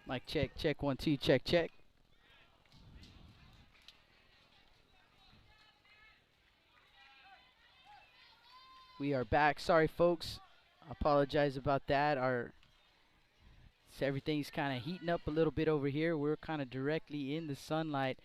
Mic check, check, 1, 2, check, check. We are back. Sorry, folks. Apologize about that. Everything's kind of heating up a little bit over here. We're kind of directly in the sunlight.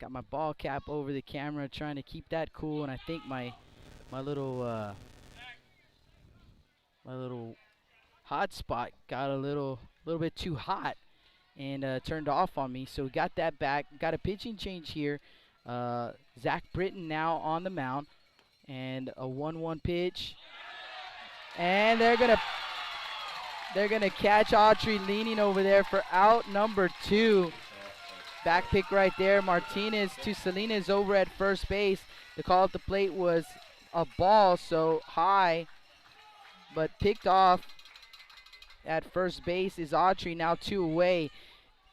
Got my ball cap over the camera, trying to keep that cool. And I think my little hot spot got a little bit too hot and turned off on me. So we got that back. Got a pitching change here. Zach Britton now on the mound, and a 1-1 pitch, and they're gonna catch Autry leaning over there for out number 2. Back pick right there. Martinez to Salinas over at first base. The call at the plate was a ball, so high, but picked off at first base is Autry. Now 2 away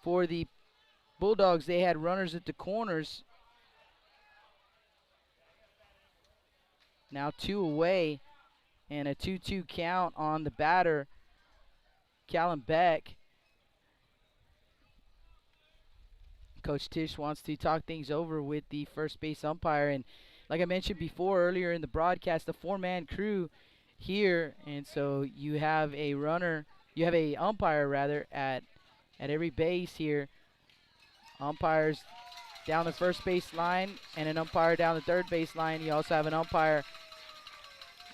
for the Bulldogs. They had runners at the corners. Now 2 away, and a 2-2 count on the batter, Callum Beck. Coach Tisch wants to talk things over with the first base umpire, and like I mentioned before earlier in the broadcast, the 4-man crew here, and so you have a umpire rather at every base here. Umpires down the first base line and an umpire down the third base line. You also have an umpire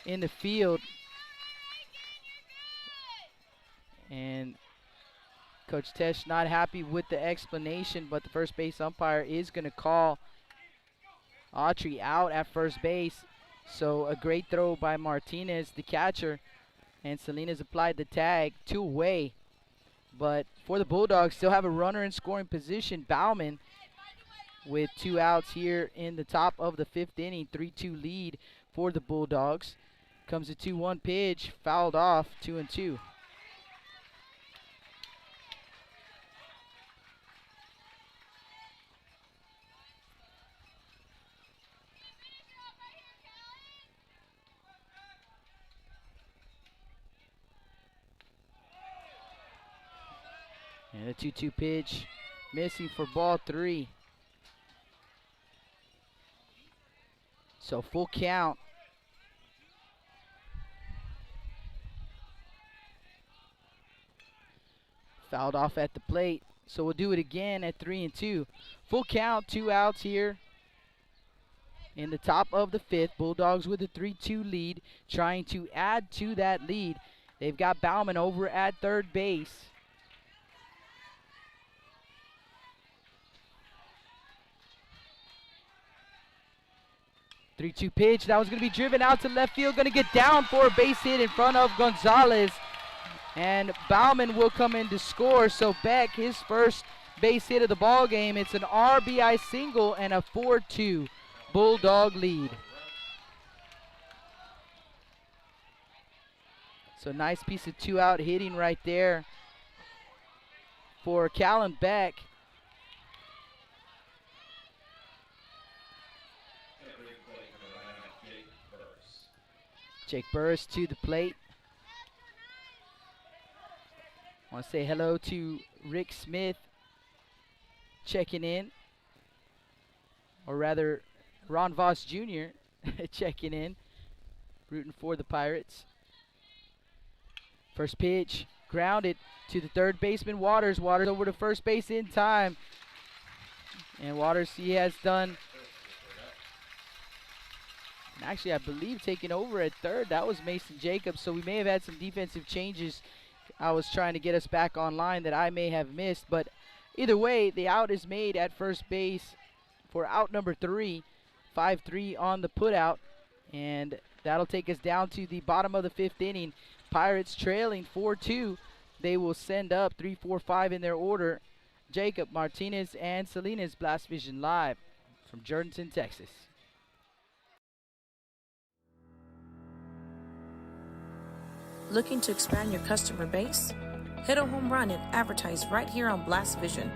in the field, and Coach Tesh not happy with the explanation, but the first base umpire is going to call Autry out at first base. So a great throw by Martinez, the catcher, and Salinas applied the tag. 2 away, but for the Bulldogs, still have a runner in scoring position, Bauman, with 2 outs here in the top of the 5th inning. 3-2 lead for the Bulldogs. Comes a 2-1 pitch, fouled off, 2-2. And a 2-2 pitch, missing for ball 3. So full count. Fouled off at the plate. So we'll do it again at 3-2. Full count, 2 outs here in the top of the 5th. Bulldogs with a 3-2 lead, trying to add to that lead. They've got Bauman over at third base. Three-two pitch. That was going to be driven out to left field. Going to get down for a base hit in front of Gonzalez. And Bauman will come in to score. So Beck, his first base hit of the ball game. It's an RBI single and a 4-2 Bulldog lead. So nice piece of 2-out hitting right there for Callum Beck. Jake Burris to the plate. I want to say hello to Rick Smith checking in, or rather Ron Voss Jr. checking in, rooting for the Pirates. First pitch, grounded to the third baseman, Waters. Waters over to first base in time. And Waters, he has done, actually I believe taking over at third. That was Mason Jacobs, so we may have had some defensive changes. I was trying to get us back online that I may have missed, but either way, the out is made at first base for out number 3. 5-3 on the putout, and that'll take us down to the bottom of the 5th inning. Pirates trailing 4-2. They will send up 3, 4, 5 in their order. Jacob, Martinez, and Salinas. Blast Vision Live from Jordanton, Texas. Looking to expand your customer base? Hit a home run and advertise right here on Blast Vision.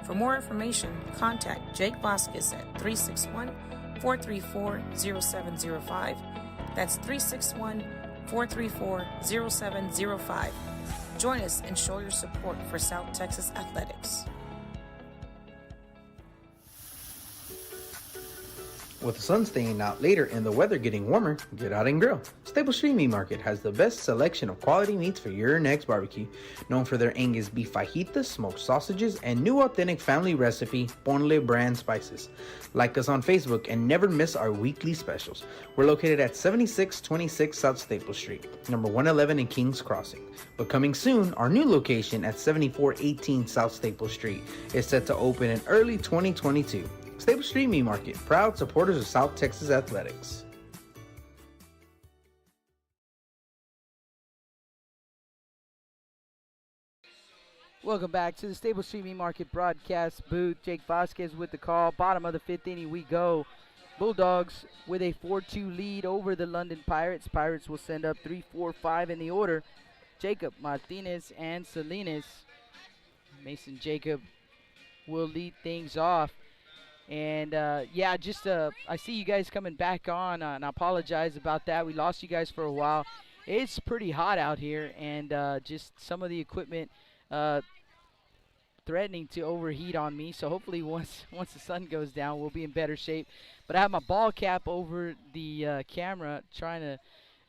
For more information, contact Jake Vasquez at 361-434-0705. That's 361-434-0705. Join us and show your support for South Texas athletics. With the sun staying out later and the weather getting warmer, get out and grill. Staple Street Meat Market has the best selection of quality meats for your next barbecue. Known for their Angus beef fajitas, smoked sausages, and new authentic family recipe, Ponle brand spices. Like us on Facebook and never miss our weekly specials. We're located at 7626 South Staple Street, number 111 in Kings Crossing. But coming soon, our new location at 7418 South Staple Street is set to open in early 2022. Staple Street Meat Market, proud supporters of South Texas athletics. Welcome back to the Staple Street Meat Market broadcast booth. Jake Vasquez with the call. Bottom of the 5th inning we go. Bulldogs with a 4-2 lead over the London Pirates. Pirates will send up 3, 4, 5 in the order. Jacob, Martinez, and Salinas. Mason Jacob will lead things off. And, I see you guys coming back on, and I apologize about that. We lost you guys for a while. It's pretty hot out here, and just some of the equipment threatening to overheat on me. So hopefully once the sun goes down, we'll be in better shape. But I have my ball cap over the camera because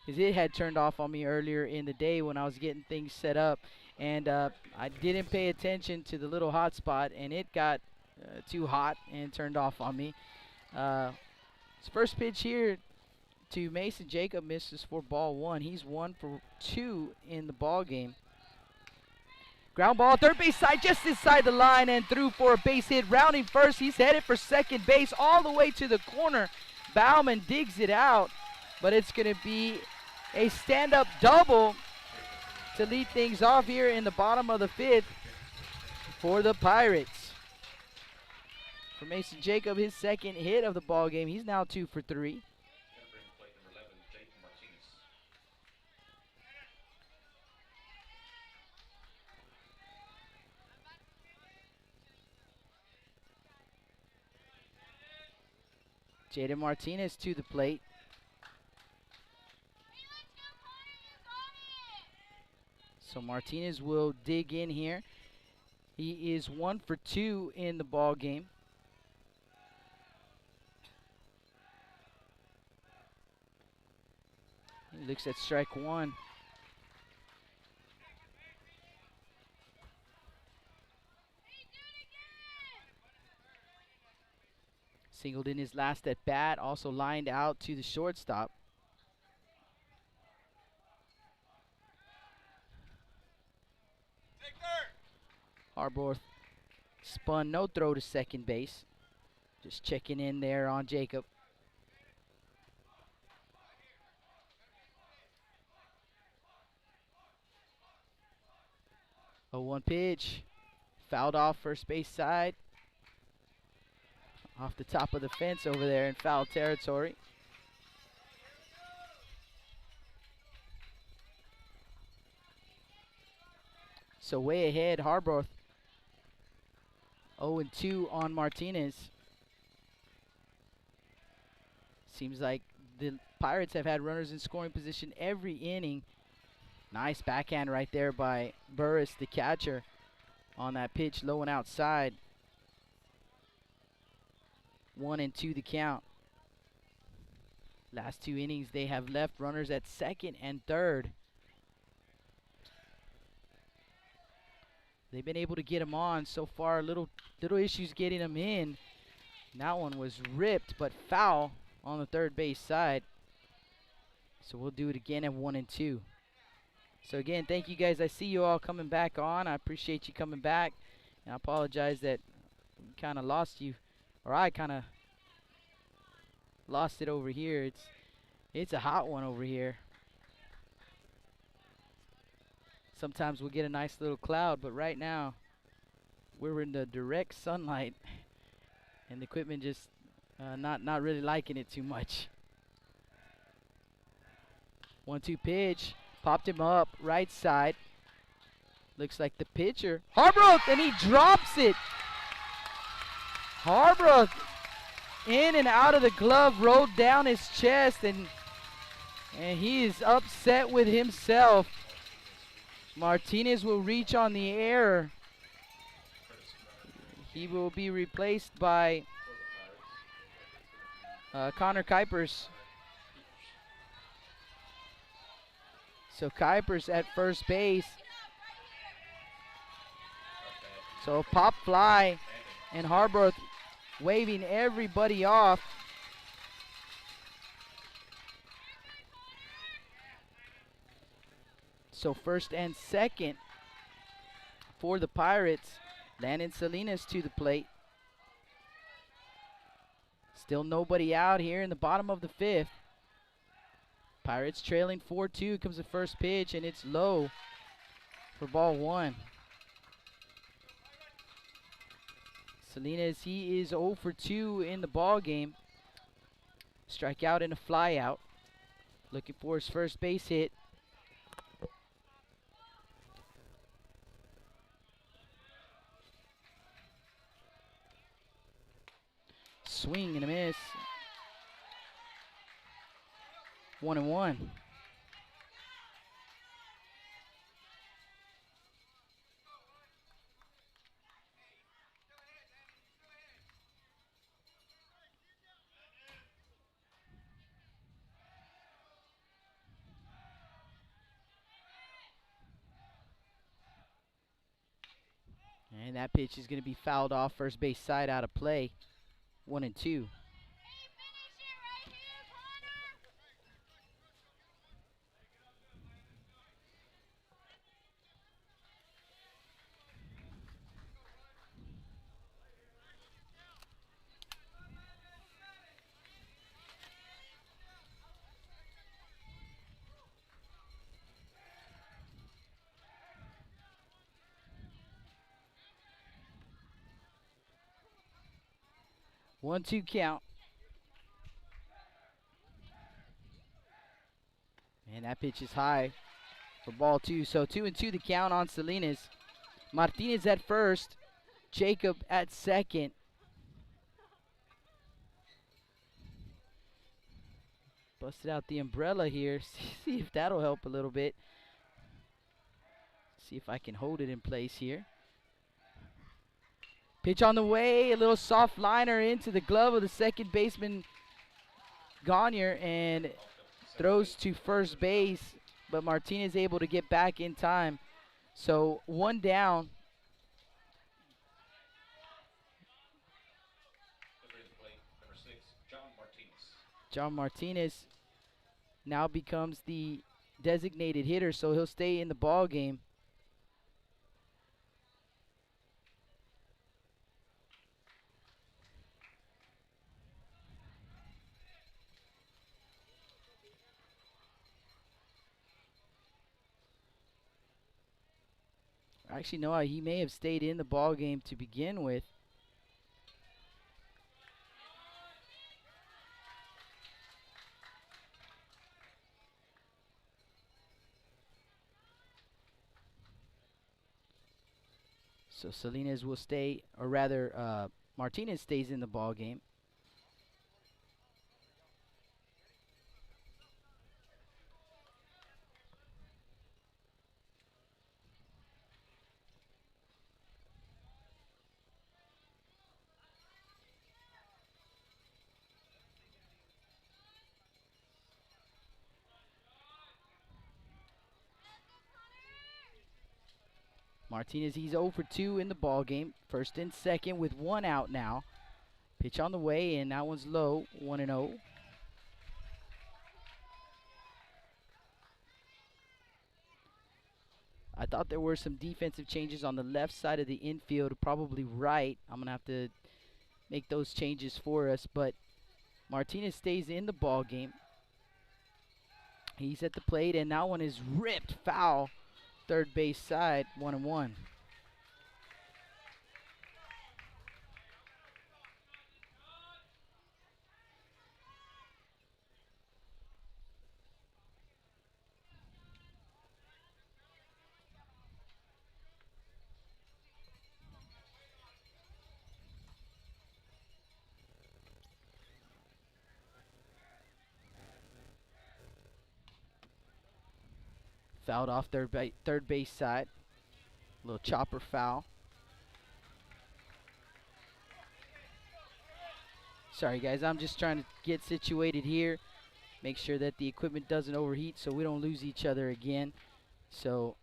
it had turned off on me earlier in the day when I was getting things set up. And I didn't pay attention to the little hot spot, and it got too hot and turned off on me. His first pitch here to Mason Jacob misses for ball 1. He's 1 for 2 in the ball game. Ground ball, third base side, just inside the line and through for a base hit. Rounding first, he's headed for second base all the way to the corner. Bauman digs it out, but it's going to be a stand-up double to lead things off here in the bottom of the 5th for the Pirates. For Mason Jacob, his second hit of the ball game. He's now 2 for 3. Jaden Martinez to the plate. So Martinez will dig in here. He is 1 for 2 in the ball game. He looks at strike 1. Singled in his last at bat, also lined out to the shortstop. Harborth spun, no throw to second base. Just checking in there on Jacob. A 1 pitch, fouled off first base side. Off the top of the fence over there in foul territory. So way ahead, Harborth. 0-2 on Martinez. Seems like the Pirates have had runners in scoring position every inning. Nice backhand right there by Burris, the catcher, on that pitch, low and outside. 1-2 the count. Last 2 innings, they have left runners at second and third. They've been able to get him on so far. Little issues getting him in. That one was ripped, but foul on the third base side. So we'll do it again at 1-2. So again, thank you guys. I see you all coming back on. I appreciate you coming back. And I apologize that we kind of lost you. Or I kind of lost it over here. It's a hot one over here. Sometimes we'll get a nice little cloud, but right now we're in the direct sunlight, and the equipment just not really liking it too much. 1-2 pitch, popped him up right side. Looks like the pitcher, Harbroth, and he drops it. Harbroth in and out of the glove, rolled down his chest, and he is upset with himself. Martinez will reach on the air. He will be replaced by Connor Kuipers. So Kuipers at first base. So pop fly, and Harborough waving everybody off. So first and second for the Pirates. Landon Salinas to the plate. Still nobody out here in the bottom of the fifth. Pirates trailing 4-2. Comes the first pitch, and it's low for ball one. Salinas, he is 0 for 2 in the ball game. Strikeout and a fly out. Looking for his first base hit. Swing and a miss. 1-1. And that pitch is going to be fouled off first base side, out of play. 1-2. One-two count. And that pitch is high for ball two. So 2-2 the count on Salinas. Martinez at first. Jacob at second. Busted out the umbrella here. See if that'll help a little bit. See if I can hold it in place here. Pitch on the way. A little soft liner into the glove of the second baseman, Gagne, and throws to first base. But Martinez able to get back in time. So one down. John Martinez now becomes the designated hitter, so he'll stay in the ball game. Actually, no, he may have stayed in the ball game to begin with. So Salinas will stay, or rather, Martinez stays in the ball game. Martinez, he's 0 for 2 in the ball game. First and second with one out now. Pitch on the way, and that one's low. 1-0. I thought there were some defensive changes on the left side of the infield, probably right. I'm going to have to make those changes for us, but Martinez stays in the ball game. He's at the plate, and that one is ripped foul. Third base side, 1-1. Fouled off third base side. Little chopper foul. Sorry guys, I'm just trying to get situated here. Make sure that the equipment doesn't overheat so we don't lose each other again. So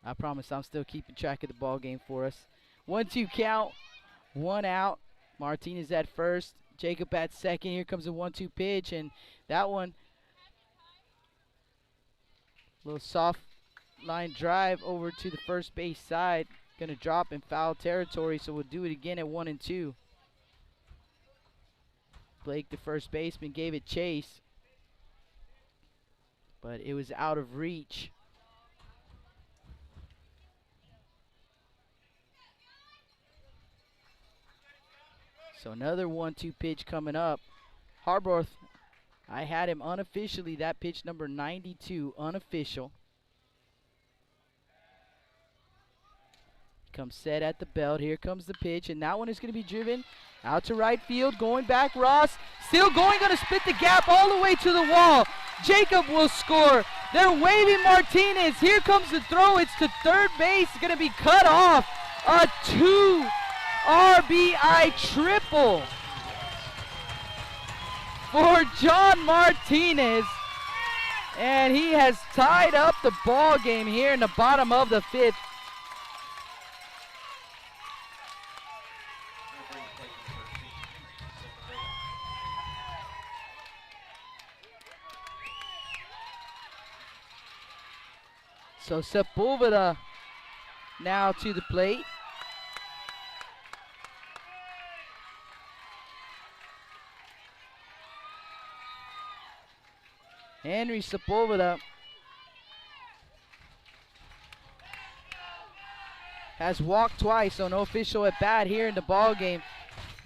I promise I'm still keeping track of the ball game for us. 1-2 count, 1 out. Martinez at first, Jacob at second. Here comes a 1-2 pitch, and that one, little soft line drive over to the first base side. Gonna drop in foul territory, so we'll do it again at 1-2. Blake, the first baseman, gave it chase, but it was out of reach. So another 1-2 pitch coming up. Harborth, I had him unofficially, that pitch number 92, unofficial. Comes set at the belt. Here comes the pitch, and that one is going to be driven out to right field. Going back, Ross. Still going, going to split the gap all the way to the wall. Jacob will score. They're waving Martinez. Here comes the throw. It's to third base. It's going to be cut off. A 2 RBI triple for John Martinez. And he has tied up the ball game here in the bottom of the 5th. So Sepulveda now to the plate. Henry Sepulveda has walked twice, so no official at bat here in the ball game.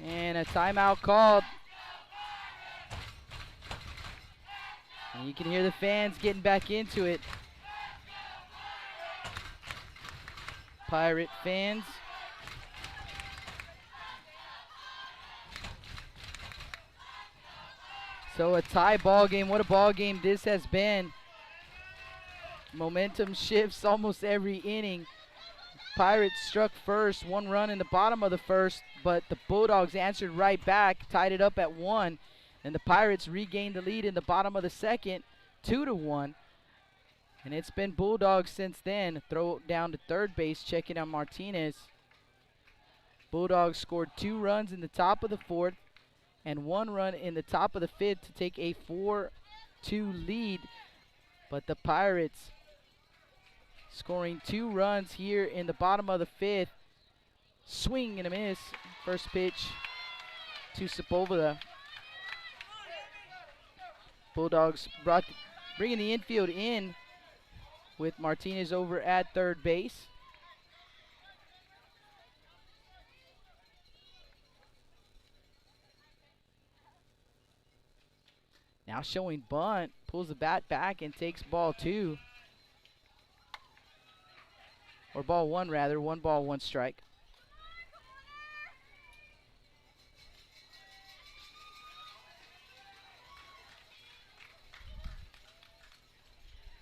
And a timeout called. And you can hear the fans getting back into it. Pirate fans. So a tie ball game. What a ball game this has been. Momentum shifts almost every inning. Pirates struck first, 1 run in the bottom of the first, but the Bulldogs answered right back, tied it up at 1, and the Pirates regained the lead in the bottom of the second, 2-1. And it's been Bulldogs since then. Throw down to third base, checking on Martinez. Bulldogs scored 2 runs in the top of the 4th and 1 run in the top of the 5th to take a 4-2 lead. But the Pirates scoring 2 runs here in the bottom of the 5th. Swing and a miss. First pitch to Sepulveda. Bulldogs bringing the infield in with Martinez over at third base. Now showing bunt, pulls the bat back and takes ball 2. Or ball 1 rather, 1 ball, 1 strike.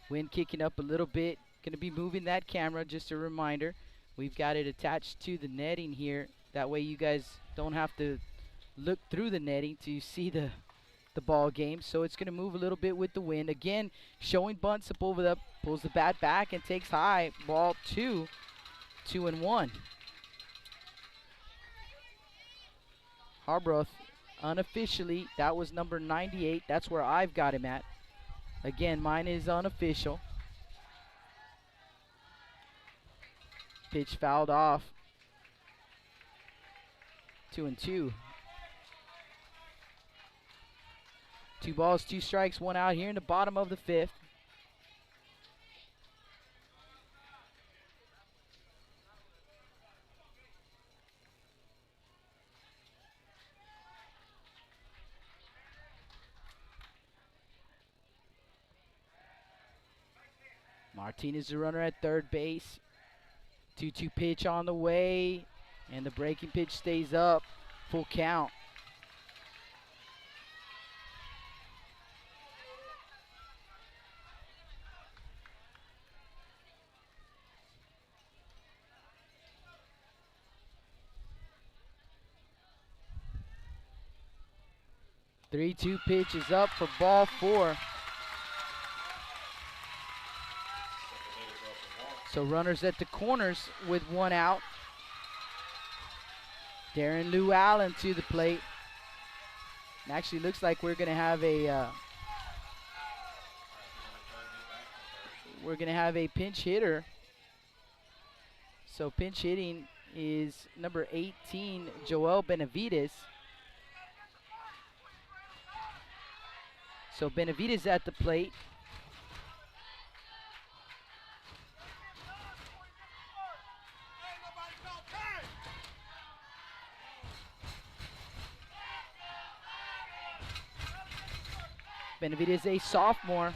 Wind kicking up a little bit. Going to be moving that camera, just a reminder. We've got it attached to the netting here. That way you guys don't have to look through the netting to see the ball game. So it's going to move a little bit with the wind. Again, showing bunt, Sepulveda pulls the bat back and takes high. Ball 2, 2-1. Harbroth, unofficially, that was number 98. That's where I've got him at. Again, mine is unofficial. Pitch fouled off. 2-2. 2 balls, 2 strikes, 1 out here in the bottom of the 5th. Martinez the runner at third base. 2-2 pitch on the way, and the breaking pitch stays up. Full count. 3-2 pitch is up for ball 4. So runners at the corners with 1 out. Darren Lou Allen to the plate. It actually looks like we're gonna have a pinch hitter. So pinch hitting is number 18, Joel Benavides. So Benavides at the plate. Benavides, a sophomore.